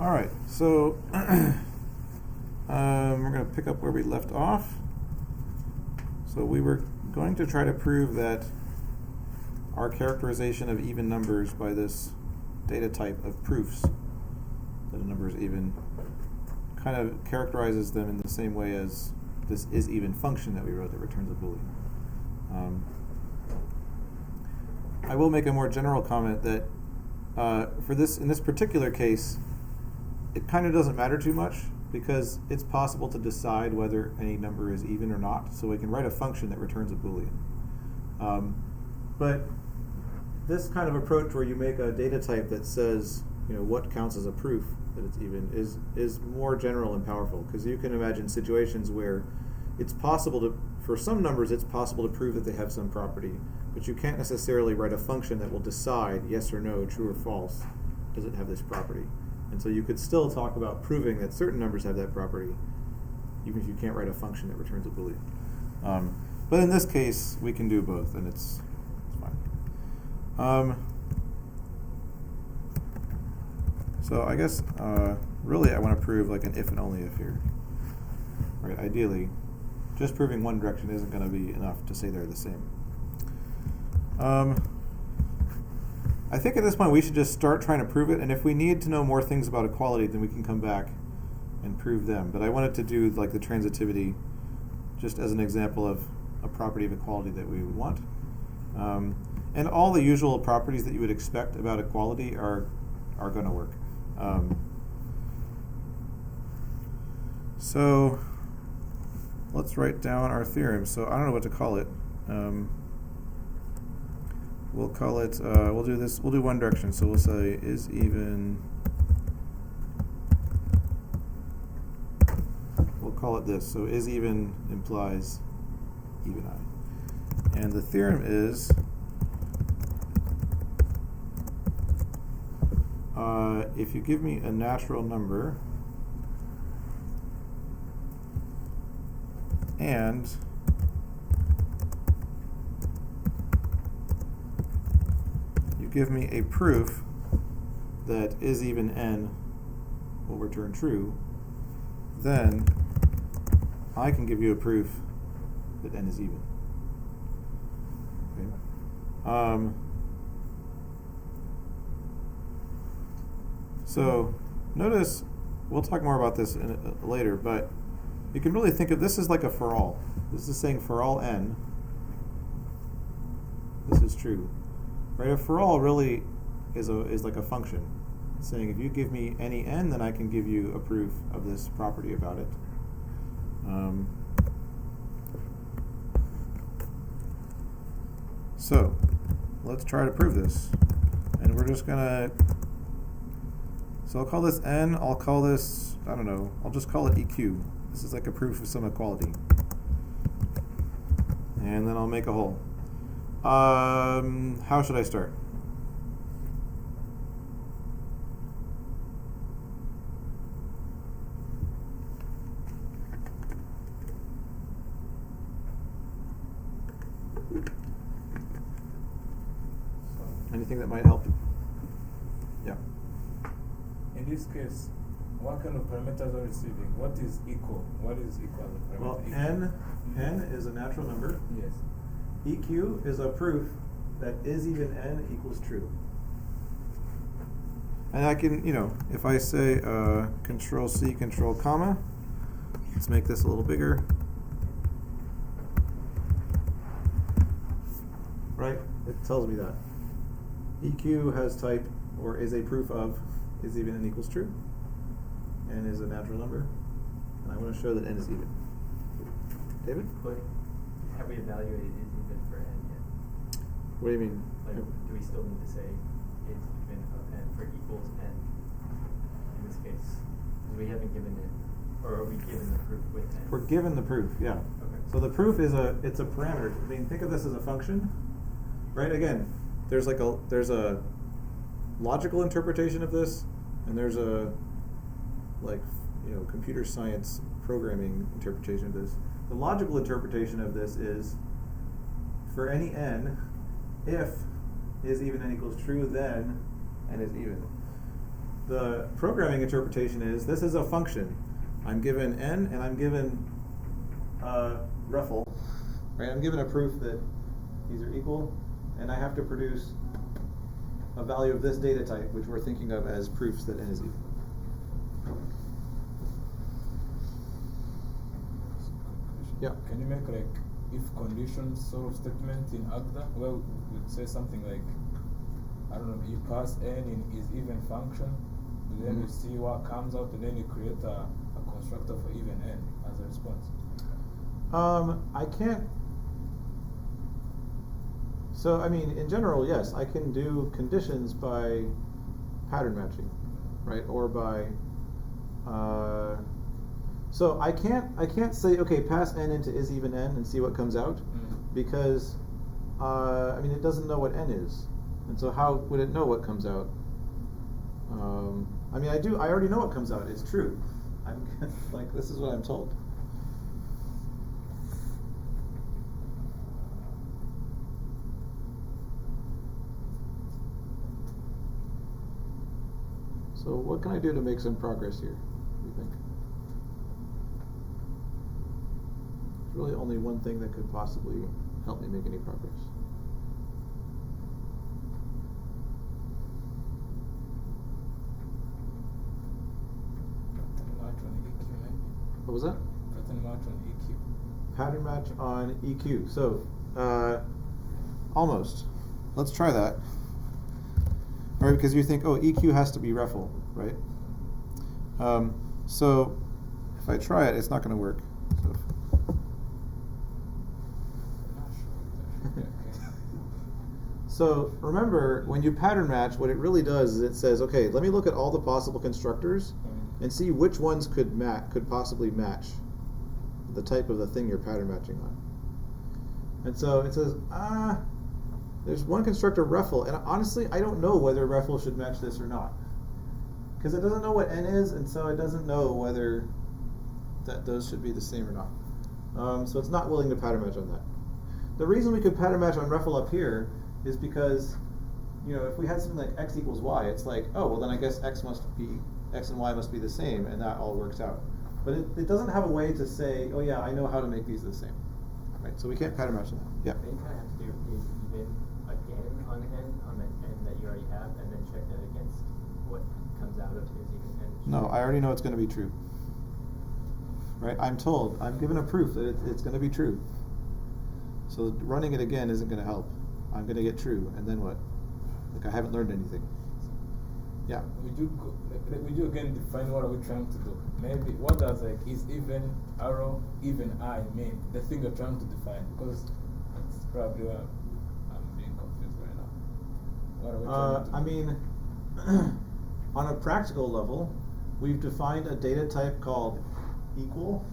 All right, so we're going to pick up where we left off. So we were going to try to prove that our characterization of even numbers by this data type of proofs, that a number is even, kind of characterizes them in the same way as this is-even function that we wrote that returns a Boolean. I will make a more general comment that in this particular case, it kind of doesn't matter too much because it's possible to decide whether any number is even or not. So we can write a function that returns a Boolean. But this kind of approach where you make a data type that says, what counts as a proof that it's even is more general and powerful, because you can imagine situations where it's possible to, for some numbers, it's possible to prove that they have some property, but you can't necessarily write a function that will decide yes or no, true or false, does it have this property. And so you could still talk about proving that certain numbers have that property, even if you can't write a function that returns a Boolean. But in this case, we can do both, and it's fine. So I guess really I want to prove like an if and only if here. Right? Ideally, just proving one direction isn't going to be enough to say they're the same. I think at this point we should just start trying to prove it, and if we need to know more things about equality, then we can come back and prove them. But I wanted to do like the transitivity just as an example of a property of equality that we would want. And all the usual properties that you would expect about equality are going to work. So let's write down our theorem. So I don't know what to call it. We'll call it, we'll do one direction. So we'll say is even, we'll call it this. So is even implies even I. And the theorem is, if you give me a natural number and you give me a proof that is even n will return true, then I can give you a proof that n is even. Okay. So notice, we'll talk more about this later, but you can really think of this as like a for all. This is saying for all n, this is true. Right? A for all really is like a function. It's saying if you give me any n, then I can give you a proof of this property about it. So let's try to prove this. And we're just going to, so I'll call this n, I'll call this, I don't know, I'll just call it EQ. This is like a proof of some equality. And then I'll make a hole. How should I start? Anything that might help? Yeah. In this case, what kind of parameters are receiving? What is equal? What is equal as a parameter? Well, n is a natural number. Yes. EQ is a proof that is even n equals true. And I can, if I say Control-C, Control-Comma, let's make this a little bigger. Right? It tells me that. EQ has type, or is a proof of, is even n equals true. N is a natural number. And I want to show that n is even. David? But have we evaluated is even for n yet? What do you mean? Like, do we still need to say is even of n for equals n in this case? Because we haven't given it, or are we given the proof with n? We're given the proof, yeah. Okay. So the proof is it's a parameter. I mean, think of this as a function, right? Again, there's a logical interpretation of this, and there's a computer science programming interpretation of this. The logical interpretation of this is for any n, if is even n equals true, then n is even. the programming interpretation is this is a function. I'm given n and I'm given ruffle, right? I'm given a proof that these are equal, and I have to produce a value of this data type, which we're thinking of as proofs that n is equal. Yeah. Can you make like if condition sort of statement in Agda? Well, we'd say something like, I don't know, you pass n in is-even function, and then you see what comes out, and then you create a constructor for even n as a response. I can't. So, I mean, in general, yes, I can do conditions by pattern matching, right? Or by. So I can't say, okay, pass n into is even n and see what comes out, because I mean, it doesn't know what n is, and so how would it know what comes out? I mean, I already know what comes out. It's true. I'm like, this is what I'm told. So what can I do to make some progress here, do you think? There's really only one thing that could possibly help me make any progress. What was that? Pattern match on EQ. Pattern match on EQ. So, almost. Let's try that. All right, because you think, oh, EQ has to be REFL, right? So, if I try it, it's not going to work. So. So remember, when you pattern match, what it really does is it says, okay, let me look at all the possible constructors and see which ones could possibly match the type of the thing you're pattern matching on. And so it says, there's one constructor REFL, and honestly, I don't know whether REFL should match this or not, because it doesn't know what n is, and so it doesn't know whether those should be the same or not. So it's not willing to pattern match on that. The reason we could pattern match on REFL up here is because, you know, if we had something like x equals y, it's like, oh, well then I guess x and y must be the same, and that all works out. But it doesn't have a way to say, oh yeah, I know how to make these the same, right? So we can't pattern match on that. Yeah. Then you kind of have to do is even again on n, on the n that you already have, and then check that against what comes out of is even n. No, I already know it's going to be true. Right? I'm told, I'm given a proof that it's going to be true. So running it again isn't going to help. I'm going to get true, and then what? Like, I haven't learned anything. Yeah. Would you again define what are we trying to do? Maybe what does like is even arrow, even I mean? The thing you're trying to define, because that's probably where I'm being confused right now. What are we trying to do? I mean, on a practical level, we've defined a data type called equal,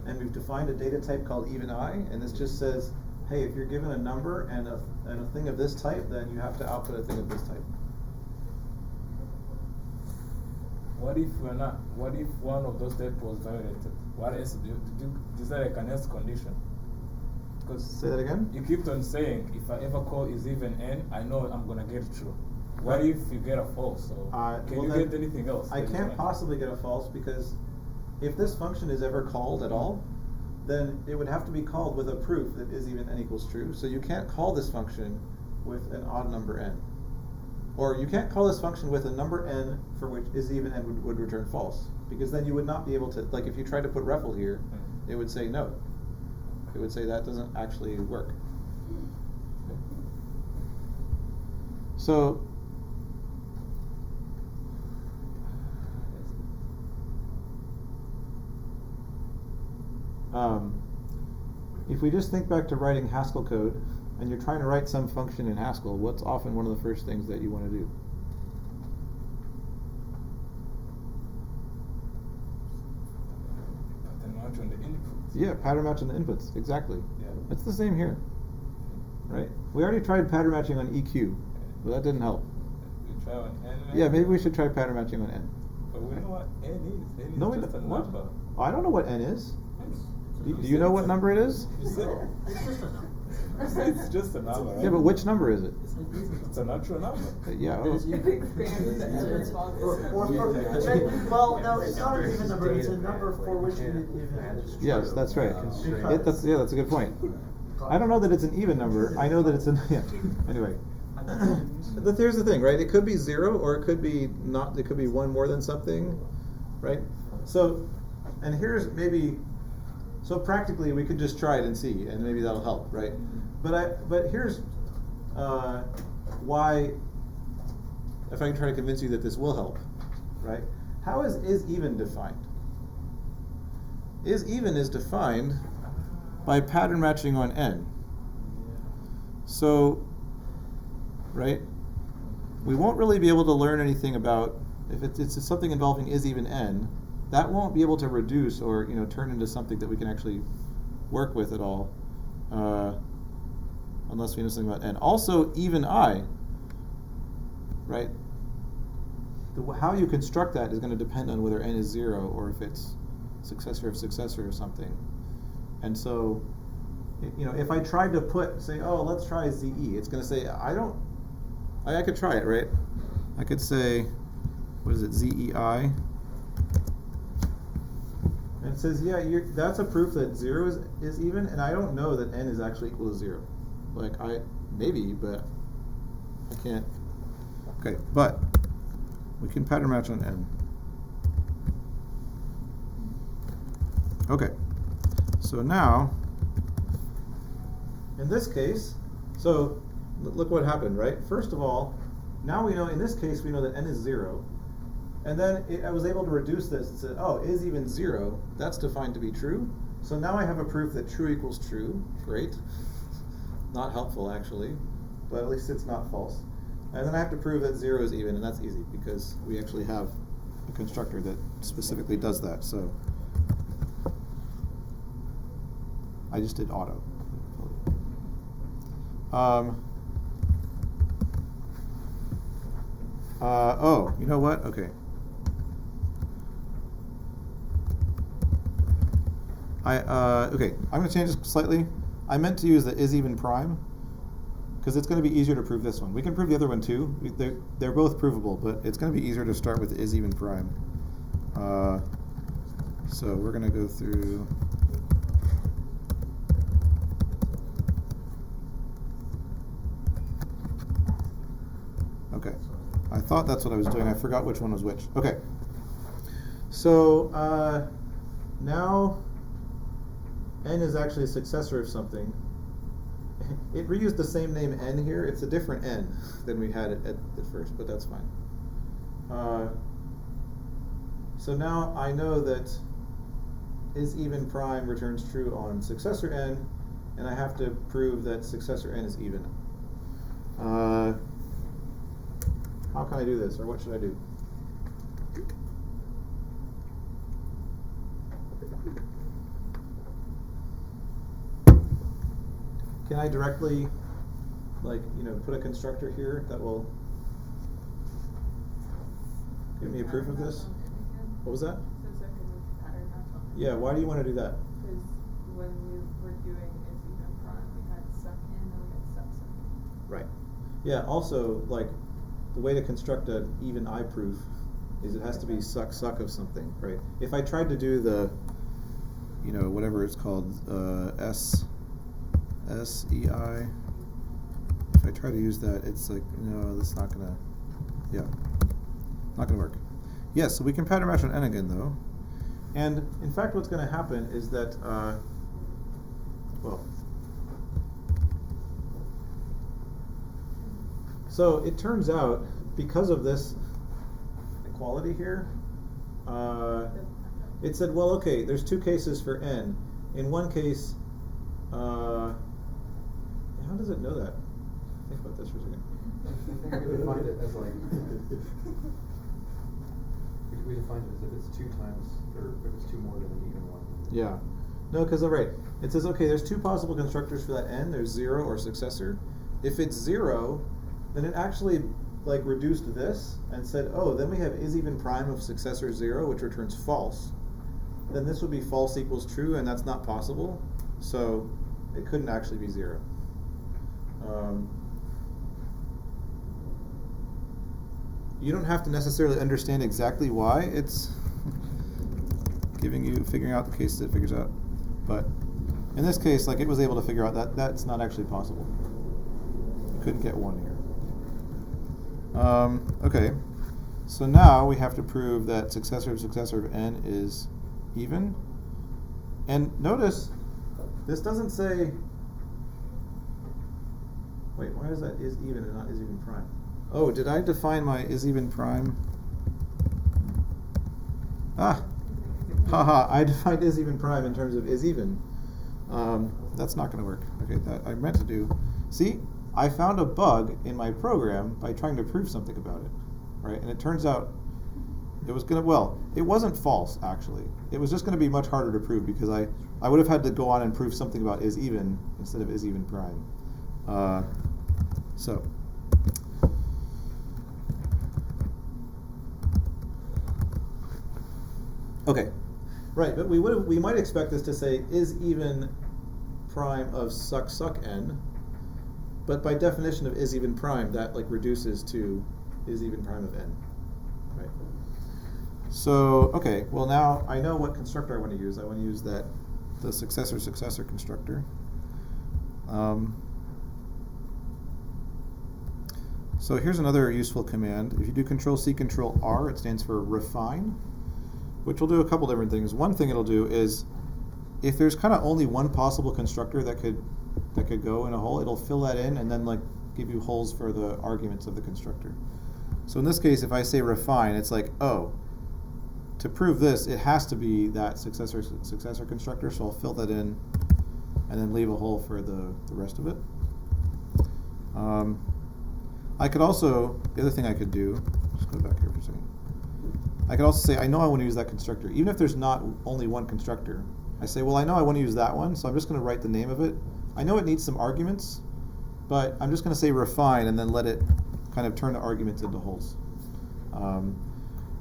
and we've defined a data type called even I, and this just says, hey, if you're given a number and a thing of this type, then you have to output a thing of this type. What if we're not? What if one of those types was violated? What else do you is that like an else condition? Because say that again? You keep on saying, if I ever call is even n, I know I'm going to get true. What if you get a false? So can you get anything else? I can't possibly get a false, because if this function is ever called at all, then it would have to be called with a proof that is even n equals true. So you can't call this function with an odd number n. Or you can't call this function with a number n for which is even n would return false. Because then you would not be able to, like if you tried to put REFL here, it would say no. It would say that doesn't actually work. So, if we just think back to writing Haskell code, and you're trying to write some function in Haskell, what's often one of the first things that you want to do? Pattern match on the inputs. Yeah, pattern match on the inputs, exactly. Yeah. It's the same here, right? We already tried pattern matching on EQ, but that didn't help. You try on n? Yeah, maybe we should try pattern matching on n. But we know what n is. N is No, we just a don't. What? number. I don't know what n is. Do you know what number it is? You said It's just a number. It's just a number, right? Yeah, but which number is it? It's a natural number. Yeah. Well, no, it's not an even number. It's a number for which an even is true. Yes, that's right. Because- That's a good point. I don't know that it's an even number. I know that it's an yeah. Anyway. But here's the thing, right? It could be 0 or it could be not. It could be one more than something, right? So, and here's maybe. So practically, we could just try it and see, and maybe that'll help, right? But here's why. If I can try to convince you that this will help, right? How is even defined? Is even is defined by pattern matching on n. So, right, we won't really be able to learn anything about, if it's something involving is even n, that won't be able to reduce or turn into something that we can actually work with at all, unless we know something about n. Also, even I, right, how you construct that is going to depend on whether n is 0 or if it's successor of successor or something. And so, if I tried to say, oh, let's try ZE, it's going to say, I could try it, right? I could say, what is it, ZEI? And it says, yeah, that's a proof that 0 is even, and I don't know that n is actually equal to 0. Like, maybe, but I can't. Okay, but we can pattern match on n. Okay, so now, in this case, so look what happened, right? First of all, now we know, in this case, we know that n is 0. And then I was able to reduce this and said, oh, is even 0, that's defined to be true. So now I have a proof that true equals true. Great. Not helpful, actually, but at least it's not false. And then I have to prove that 0 is even, and that's easy because we actually have a constructor that specifically does that. So I just did auto. Oh, you know what? Okay. Okay, I'm going to change this slightly. I meant to use the is even prime because it's going to be easier to prove this one. We can prove the other one too. They're both provable, but it's going to be easier to start with the is even prime. So we're going to go through. Okay, I thought that's what I was doing. I forgot which one was which. Okay, so now n is actually a successor of something. It reused the same name n here. It's a different n than we had at first, but that's fine. So now I know that is even prime returns true on successor n, and I have to prove that successor n is even. How can I do this, or what should I do? Can I directly, put a constructor here that will give me a proof of this? What was that? Yeah, why do you want to do that? Because when we were doing is even prime, we had suck in and we had suck suck. Right. Yeah, also, the way to construct an even I proof is it has to be suck suck of something, right? If I tried to do the, whatever it's called, SCI, if I try to use that, it's like, no, that's not going to, not going to work. Yes, so we can pattern match on n again, though. And, in fact, what's going to happen is that, so it turns out, because of this equality here, it said, well, okay, there's two cases for n. In one case, how does it know that? Think about this for a second. We defined it as we defined it as if it's 2 times, or if it's 2 more than an even one. Yeah. No, because right. It says, okay, there's 2 possible constructors for that n. There's 0 or successor. If it's 0, then it actually reduced this and said, oh, then we have is even prime of successor 0, which returns false. Then this would be false equals true, and that's not possible. So it couldn't actually be 0. You don't have to necessarily understand exactly why it's figuring out the case that it figures out. But in this case, like, it was able to figure out that that's not actually possible. You couldn't get 1 here. Okay, so now we have to prove that successor of n is even. And notice, this doesn't say, wait, why is that is even and not is even prime? Oh, did I define my is even prime? Haha, I defined is even prime in terms of is even. That's not going to work. Okay, that I meant to do. See, I found a bug in my program by trying to prove something about it, right? And it turns out it was going to, well, it wasn't false, actually. It was just going to be much harder to prove because I would have had to go on and prove something about is even instead of is even prime. So. Okay, right, but we might expect this to say is even prime of suck n, but by definition of is even prime, that like reduces to is even prime of n, right? So okay, well now I know what constructor I want to use. I want to use the successor constructor. So here's another useful command. If you do Control-C, Control-R, it stands for refine, which will do a couple different things. One thing it'll do is, if there's kind of only one possible constructor that could go in a hole, it'll fill that in and then like give you holes for the arguments of the constructor. So in this case, if I say refine, it's like, oh, to prove this, it has to be that successor constructor, so I'll fill that in and then leave a hole for the rest of it. I could also, the other thing I could do, just go back here for a second. I could also say, I know I want to use that constructor. Even if there's not only one constructor, I say, well, I know I want to use that one, so I'm just going to write the name of it. I know it needs some arguments, but I'm just going to say refine and then let it kind of turn the arguments into holes.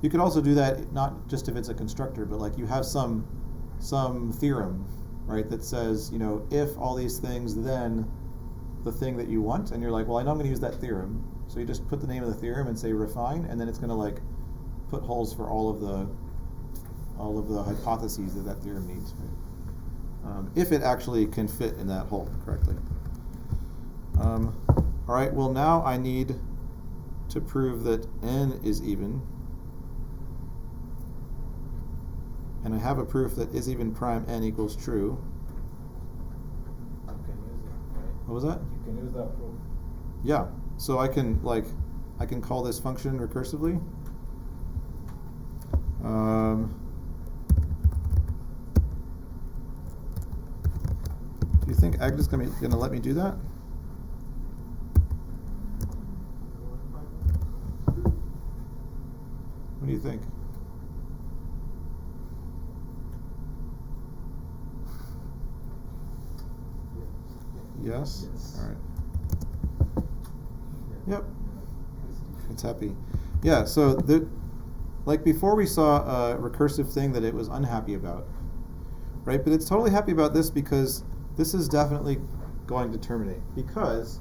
You could also do that not just if it's a constructor, but like you have some theorem, right, that says, you know, if all these things, then the thing that you want, and you're like, well, I know I'm going to use that theorem, so you just put the name of the theorem and say refine, and then it's going to like put holes for all of the hypotheses that theorem needs, right? If it actually can fit in that hole correctly. All right, well now I need to prove that n is even, and I have a proof that is even prime n equals true. You can use it, right? What was that? You can use that proof. Yeah, so I can call this function recursively. Do you think Agda's going to let me do that? What do you think? Yes? All right. Yep. It's happy. Yeah, so like before we saw a recursive thing that it was unhappy about, right? But it's totally happy about this because this is definitely going to terminate. Because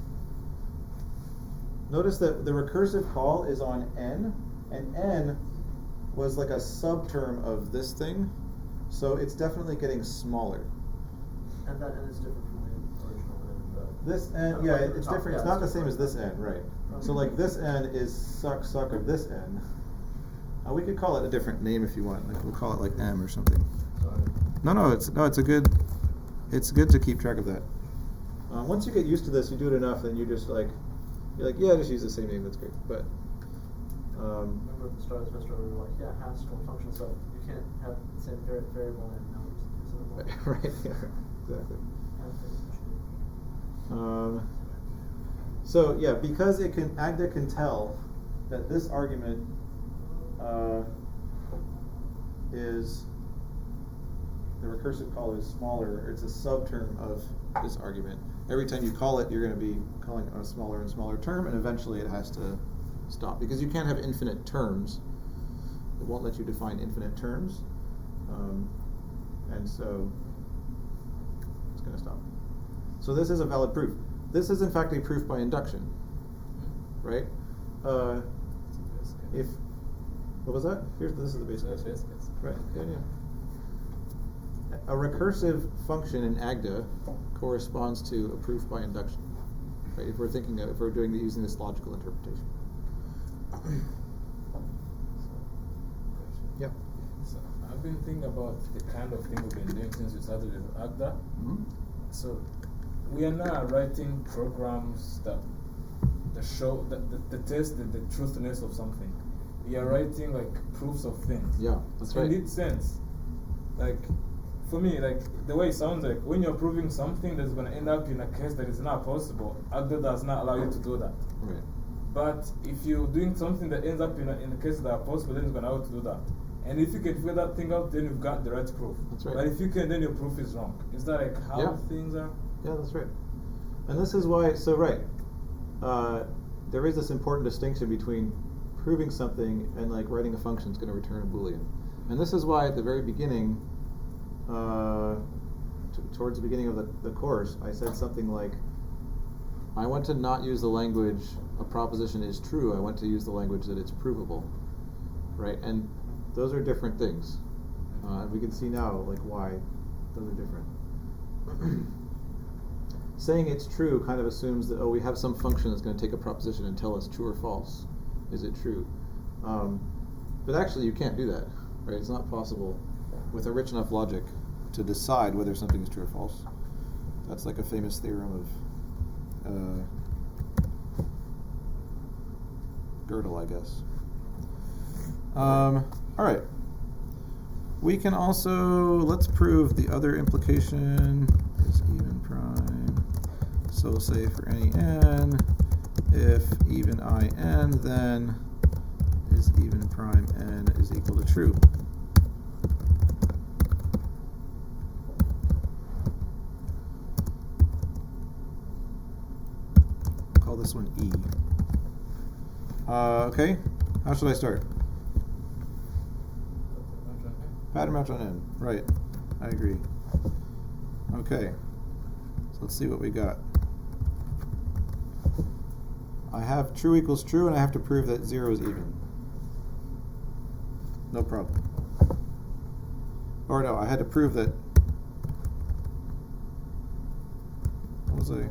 notice that the recursive call is on n, and n was like a subterm of this thing, so it's definitely getting smaller. And that n is different from the original n. This n, yeah, it's different. It's not the same as this n, right? So like this n is suck of this n. We could call it a different name if you want. Like we'll call it like m or something. No, it's good to keep track of that. Once you get used to this, you do it enough, then you're like, yeah, just use the same name. That's great. But remember at the start of the semester we were like, yeah, Haskell function, so you can't have the same variable and numbers. right, yeah, exactly. So yeah, because Agda can tell that this argument is the recursive call is smaller. It's a subterm of this argument. Every time you call it, you're going to be calling a smaller and smaller term, and eventually it has to stop because you can't have infinite terms. It won't let you define infinite terms, and so it's going to stop. So this is a valid proof. this is in fact a proof by induction, right? If what was that? This is the basic case. Right. Yeah. A recursive function in Agda corresponds to a proof by induction. Right? If we're using this logical interpretation. Yep. So I've been thinking about the kind of thing we've been doing since we started with Agda. Mm-hmm. So we are now writing programs that show the test the truthiness of something. We are writing like proofs of things. Yeah, that's right. In its sense, like for me, like the way it sounds like when you're proving something that's going to end up in a case that is not possible, Agda does not allow you to do that. Right. But if you're doing something that ends up in the cases that are possible, then it's going to allow you to do that. And if you can figure that thing out, then you've got the right proof. That's right. But if you can, then your proof is wrong. Is that like how things are? Yeah, that's right. And this is why, so right, there is this important distinction between proving something and like writing a function that's going to return a Boolean. And this is why at the very beginning, towards the beginning of the course, I said something like, I want to not use the language a proposition is true, I want to use the language that it's provable, right? And those are different things. We can see now like why those are different. Saying it's true kind of assumes that, we have some function that's going to take a proposition and tell us true or false. Is it true? But actually you can't do that, right? It's not possible with a rich enough logic to decide whether something is true or false. That's like a famous theorem of Gödel, I guess. All right. We can also, let's prove the other implication is even prime. So say for any n, if even I n, then is even prime n is equal to true. Call this one E. Okay, how should I start? Pattern match on n. Right, I agree. Okay, so let's see what we got. I have true equals true, and I have to prove that 0 is even. No problem. Or no, I had to prove that. What was I?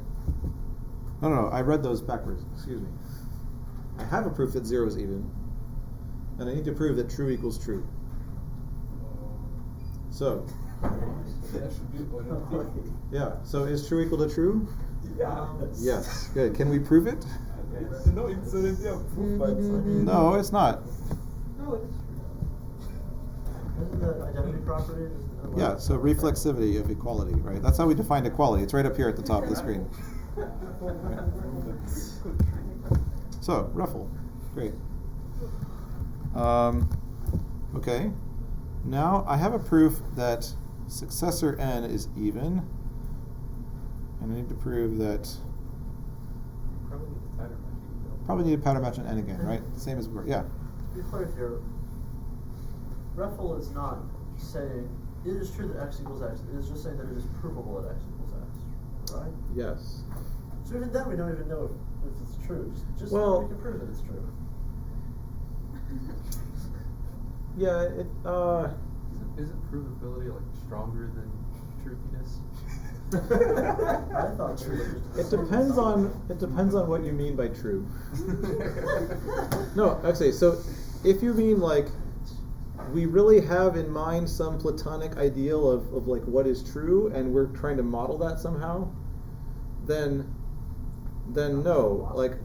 No, I read those backwards. Excuse me. I have a proof that 0 is even, and I need to prove that true equals true. So, That should be yeah, so is true equal to true? Yeah. Yes, good. Can we prove it? No, it's already a proof by itself. No, it's not. No, it's isn't the identity property? Yeah, so reflexivity of equality, right? That's how we define equality. It's right up here at the top of the screen. So, ruffle. Great. Okay. Now, I have a proof that successor n is even, and I need to prove that probably need a pattern match on n again, right? Same as before, yeah. To be clear here, ruffle is not saying it is true that x equals x. It is just saying that it is provable that x equals x, right? Yes. So even then, we don't even know if it's true. Just Well- we can prove that it's true. Yeah, it, Isn't provability like stronger than truthiness? I thought true was just it depends on what you mean by true. No, actually, so if you mean like we really have in mind some platonic ideal of like what is true and we're trying to model that somehow, then no. Like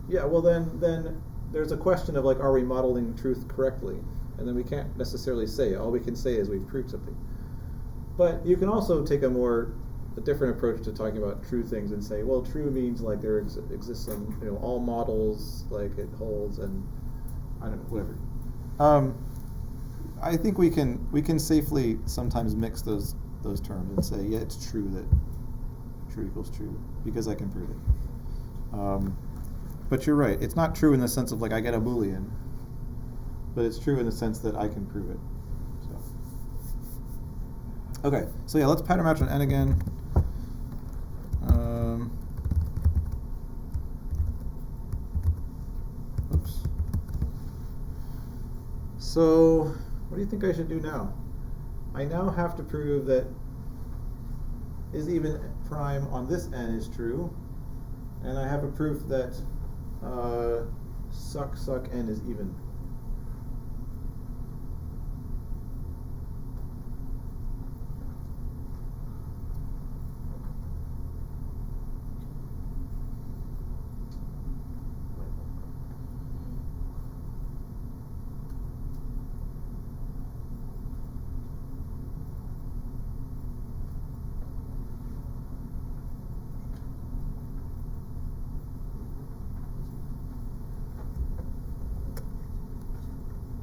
yeah, well then there's a question of like, are we modeling truth correctly? And then we can't necessarily say. All we can say is we've proved something. But you can also take a different approach to talking about true things and say, well, true means like there exists some, all models, like it holds, and I don't know, whatever. I think we can safely sometimes mix those terms and say, yeah, it's true that true equals true because I can prove it. But you're right. It's not true in the sense of like I get a Boolean. But it's true in the sense that I can prove it. So. Okay, so yeah, let's pattern match on n again. So what do you think I should do now? I now have to prove that is even prime on this n is true, and I have a proof that suck n is even.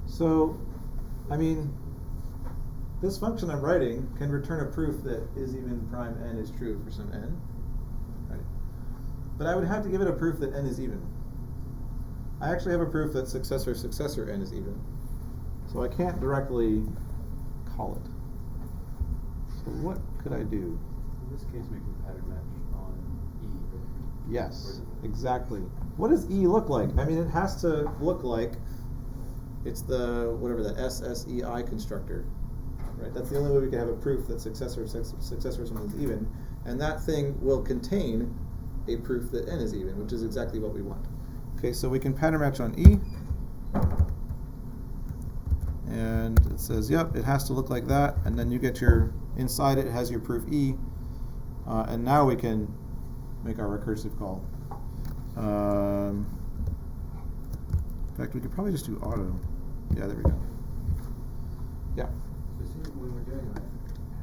So, I mean, this function I'm writing can return a proof that is even prime n is true for some n, right? But I would have to give it a proof that n is even. I actually have a proof that successor n is even. So I can't directly call it. So what could I do? In this case, we can pattern match on E. Yes, exactly. What does E look like? I mean, it has to look like it's the, whatever, the SSEI constructor, right? That's the only way we can have a proof that successor of something is even, and that thing will contain a proof that n is even, which is exactly what we want. Okay, so we can pattern match on E, and it says, yep, it has to look like that, and then you get your, inside it has your proof E, and now we can make our recursive call. In fact, we could probably just do auto. Yeah, there we go. Yeah. So see, when we're doing like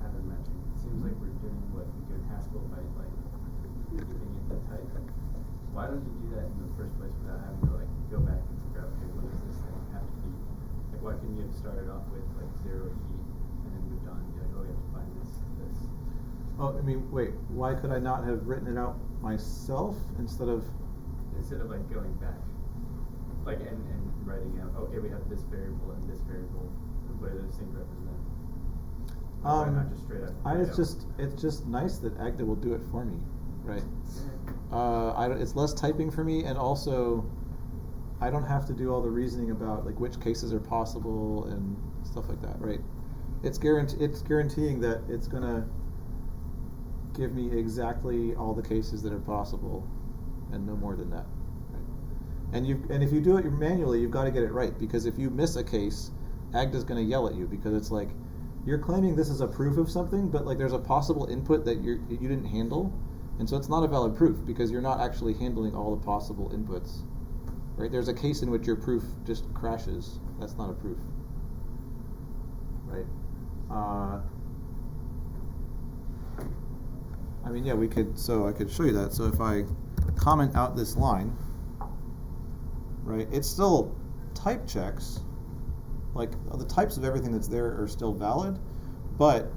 pattern matching, it seems like we're doing what we do in Haskell by like giving it the type. Why don't you do that in the first place without having to like go back and figure out, okay, what does this thing have to be? Like, why couldn't you have started off with like 0 E and then moved on and be like, oh, we have to find this. Oh, I mean, wait. Why could I not have written it out myself instead of like going back, like and writing out, okay, we have this variable and this variable. What do those things represent? Why not just straight up? It's just nice that Agda will do it for me, right? It's less typing for me, and also I don't have to do all the reasoning about like which cases are possible and stuff like that, right? It's guaranteeing that it's gonna give me exactly all the cases that are possible, and no more than that. And if you do it manually, you've got to get it right, because if you miss a case, Agda's going to yell at you, because it's like you're claiming this is a proof of something, but like there's a possible input that you didn't handle, and so it's not a valid proof because you're not actually handling all the possible inputs. Right? There's a case in which your proof just crashes. That's not a proof. Right? I mean, yeah, I could show you that. So if I comment out this line, right, it still type checks, like the types of everything that's there are still valid, but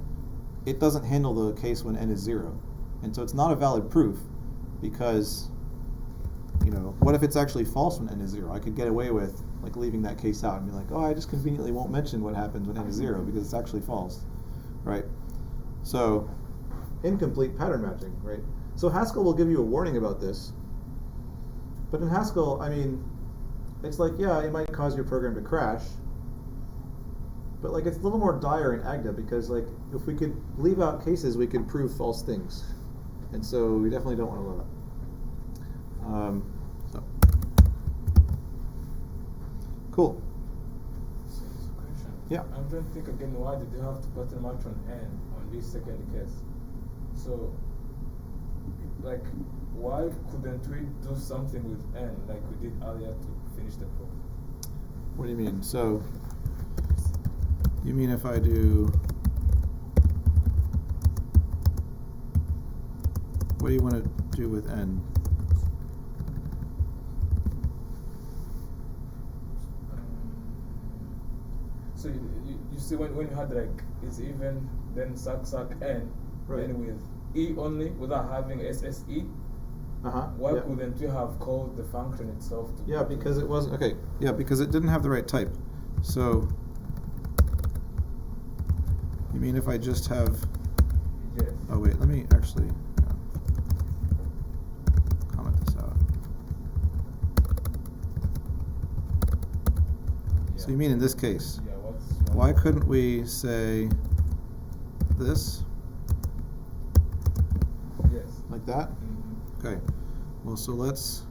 it doesn't handle the case when n is 0. And so it's not a valid proof because, what if it's actually false when n is 0? I could get away with like leaving that case out and be like, oh, I just conveniently won't mention what happens when n is 0 because it's actually false, right? So incomplete pattern matching, right? So Haskell will give you a warning about this, but in Haskell, I mean, it's like, yeah, it might cause your program to crash, but like it's a little more dire in Agda because like if we could leave out cases, we could prove false things, and so we definitely don't want to allow that. So cool. Question. Yeah. I'm trying to think again. Why did you have to pattern match on n on this second case? So, like, why couldn't we do something with n like we did earlier to finish the proof? What do you mean? So, you mean if I do, what do you want to do with n? So you see when you had like is even, then suck n, right, then with e only without having SSE. Why couldn't you have called the function itself to? Yeah, because it wasn't okay. Yeah, because it didn't have the right type. So you mean if I just have? Yes. Oh wait, let me actually comment this out. So you mean in this case? Yeah, what's Why couldn't we say this Yes. like that? Mm-hmm. Okay. Well, so let's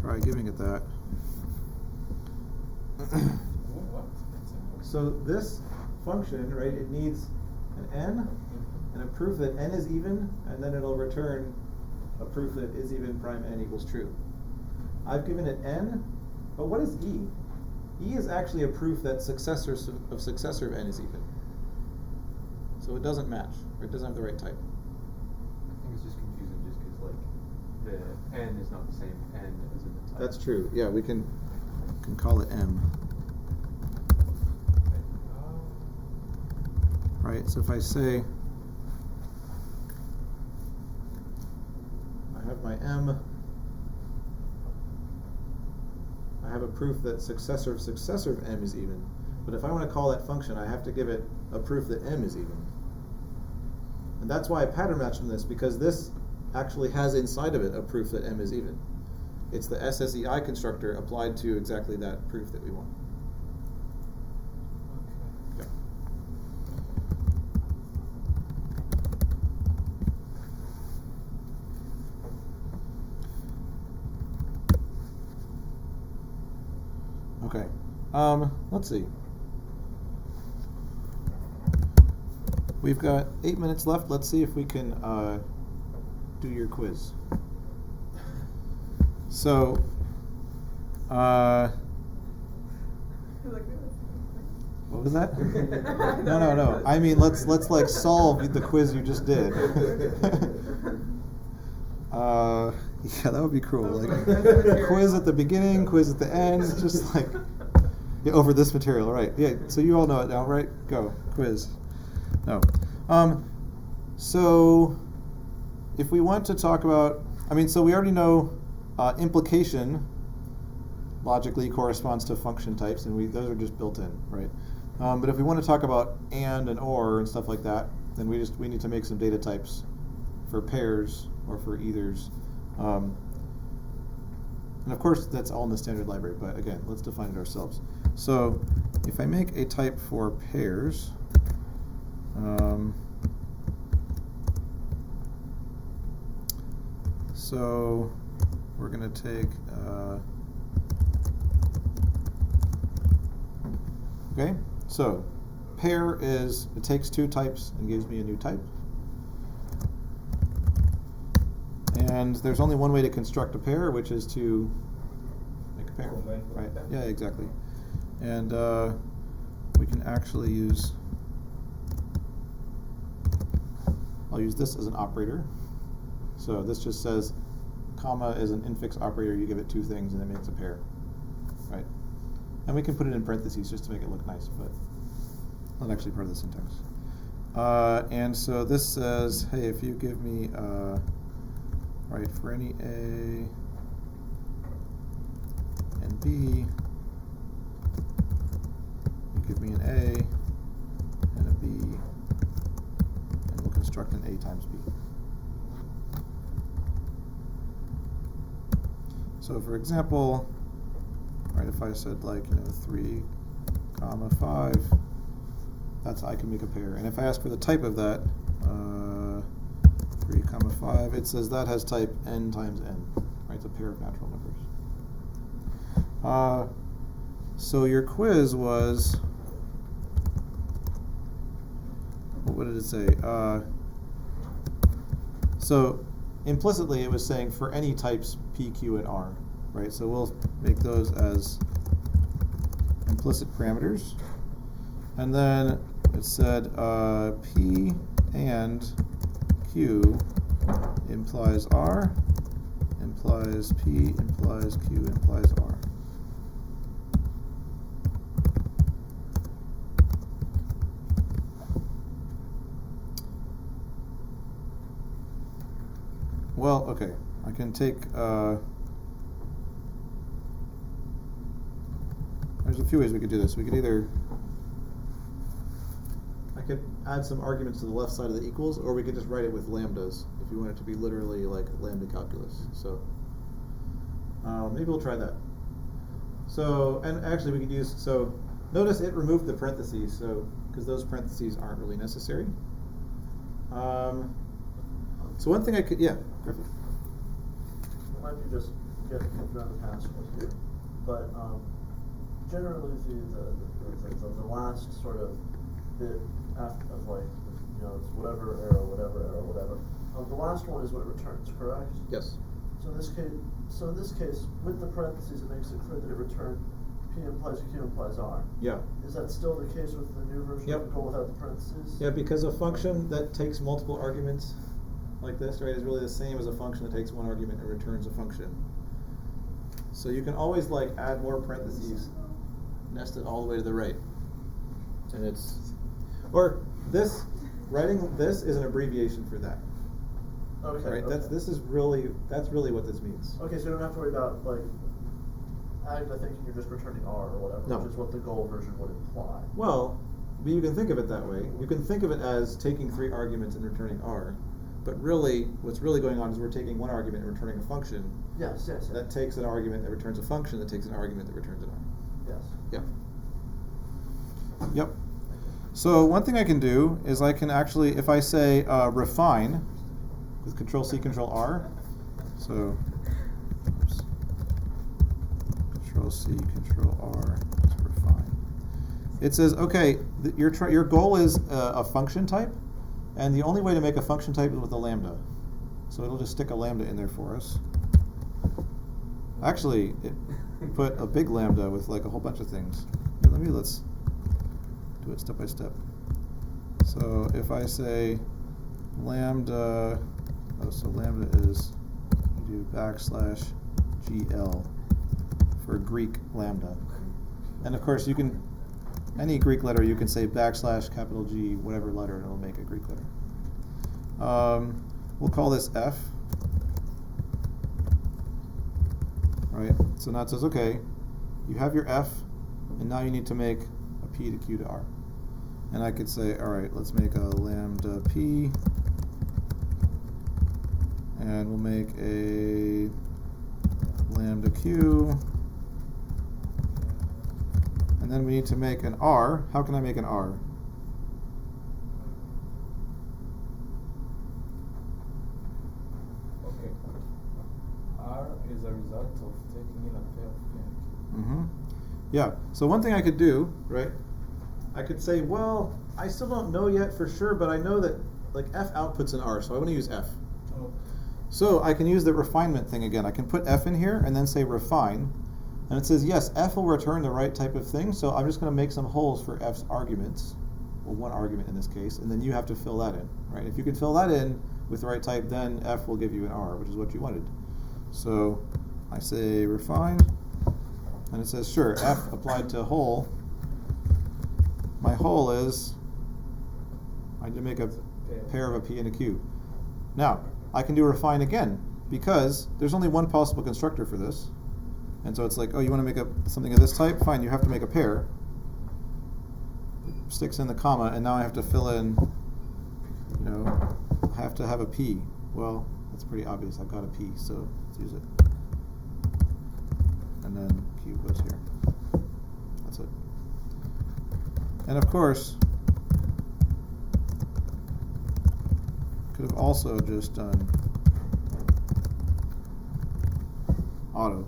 try giving it that. What? So this function, right, it needs an n and a proof that n is even, and then it'll return a proof that is even prime n equals true. I've given it n, but what is e? E is actually a proof that successor of n is even. So it doesn't match, or it doesn't have the right type. I think it's just confusing just because, like, the n is not the same n as in the type. That's true. Yeah, we can call it m. Right, so if I say I have my m, I have a proof that successor of m is even. But if I want to call that function, I have to give it a proof that m is even. And that's why I pattern matched this, because this actually has inside of it a proof that m is even. It's the CSCI constructor applied to exactly that proof that we want. Yeah. Okay. Let's see. We've got 8 minutes left. Let's see if we can do your quiz. So, what was that? No. I mean, let's like solve the quiz you just did. Yeah, that would be cool. Like quiz at the beginning, quiz at the end, just like over this material, right? Yeah. So you all know it now, right? Go quiz. No. So if we want to talk about, so we already know implication logically corresponds to function types, and those are just built in, right? But if we want to talk about and or and stuff like that, then we need to make some data types for pairs or for eithers. And of course, that's all in the standard library, but again, let's define it ourselves. So if I make a type for pairs, so we're going to take, okay, so pair it takes two types and gives me a new type. And there's only one way to construct a pair, which is to make a pair, right? Yeah, exactly. And we can actually I'll use this as an operator. So this just says, comma is an infix operator. You give it two things, and it makes a pair, right? And we can put it in parentheses just to make it look nice, but not actually part of the syntax. And so this says, hey, if you give me right, for any A and B, you give me an A and a B, and we'll construct an A times B. So for example, right, if I said 3, 5, I can make a pair. And if I ask for the type of that, 3, 5, it says that has type n times n, right? It's a pair of natural numbers. So your quiz was, what did it say? So implicitly it was saying for any types P, Q, and R, right? So we'll make those as implicit parameters. And then it said P and Q implies R, implies P, implies Q, implies R. Well, okay, I can take, there's a few ways we could do this. We could I could add some arguments to the left side of the equals, or we could just write it with lambdas if you want it to be literally like lambda calculus. So maybe we'll try that. So, and actually we could use, so notice it removed the parentheses, so, because those parentheses aren't really necessary. So one thing I could, yeah, perfect. It might be just getting around the Haskell here, but generally the last sort of bit after of like, you know, it's whatever arrow, whatever. The last one is what it returns, correct? Yes. So in this case, with the parentheses, it makes it clear that it returned P implies Q implies R. Yeah. Is that still the case with the new version Yep. of the code without the parentheses? Yeah, because a function that takes multiple arguments like this, right, is really the same as a function that takes one argument and returns a function. So you can always like add more parentheses, nested all the way to the right. And it's, or this, writing this is an abbreviation for that. Okay. Right? Okay. That's really what this means. Okay, so you don't have to worry about like Agda thinking you're just returning R or whatever, No. which is what the goal version would imply. Well, but you can think of it that way. You can think of it as taking 3 arguments and returning R. But really, what's really going on is we're taking one argument and returning a function Yes. that takes an argument that returns a function that takes an argument that returns an R. Yes. Yeah. Yep. So one thing I can do is I can actually, if I say refine with Control-C, Control-R, so oops, Control-C, Control-R to refine. It says, okay, your goal is a function type, and the only way to make a function type is with a lambda. So it'll just stick a lambda in there for us. Actually, it put a big lambda with like a whole bunch of things. Here, let's do it step by step. So if I say lambda, so lambda is, you do \GL for Greek lambda. And of course you can, any Greek letter you can say \G, whatever letter, and it'll make a Greek letter. We'll call this F. Right, so now it says, okay, you have your F, and now you need to make a P to Q to R. And I could say, all right, let's make a lambda P, and we'll make a lambda Q, and then we need to make an R. How can I make an R? Okay. R is a result of taking in a pair of P and Q. Mm-hmm. Yeah, so one thing I could do, right, I could say, well, I still don't know yet for sure, but I know that like F outputs an R, so I want to use F. Oh. So I can use the refinement thing again. I can put F in here and then say refine. And it says, yes, F will return the right type of thing, so I'm just going to make some holes for F's arguments, well, one argument in this case, and then you have to fill that in, right? If you can fill that in with the right type, then F will give you an R, which is what you wanted. So I say refine, and it says, sure, F applied to hole. My hole is, I need to make a pair of a P and a Q. Now, I can do refine again, because there's only one possible constructor for this. And so it's like, oh, you want to make something of this type? Fine, you have to make a pair. Sticks in the comma, and now I have to fill in, you know, I have to have a P. Well, that's pretty obvious. I've got a P, so let's use it. And then Q goes here. That's it. And of course, could have also just done auto.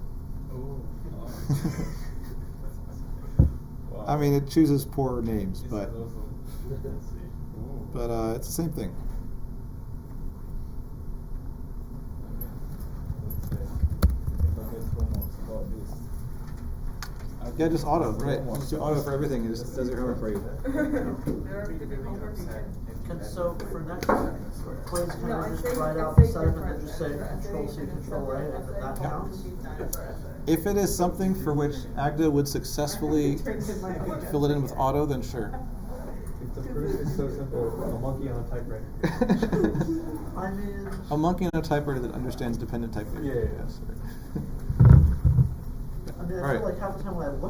Wow. I mean, it chooses poor names, This but is also- it's the same thing. Let's say, if I get homeworks about this. Yeah, just auto, right? Homework. Just do auto for everything. It just does your homework for you. And so for next plays, can No, I I just think write I out the think setup and different. then just say Control-C, Control-A, and then that counts? If it is something for which Agda would successfully fill it in with auto, then sure. If the proof is so simple, a monkey on a typewriter. I mean, A monkey on a typewriter that understands dependent typing. Yeah. Yes. I mean, I All right. feel like half the time when I look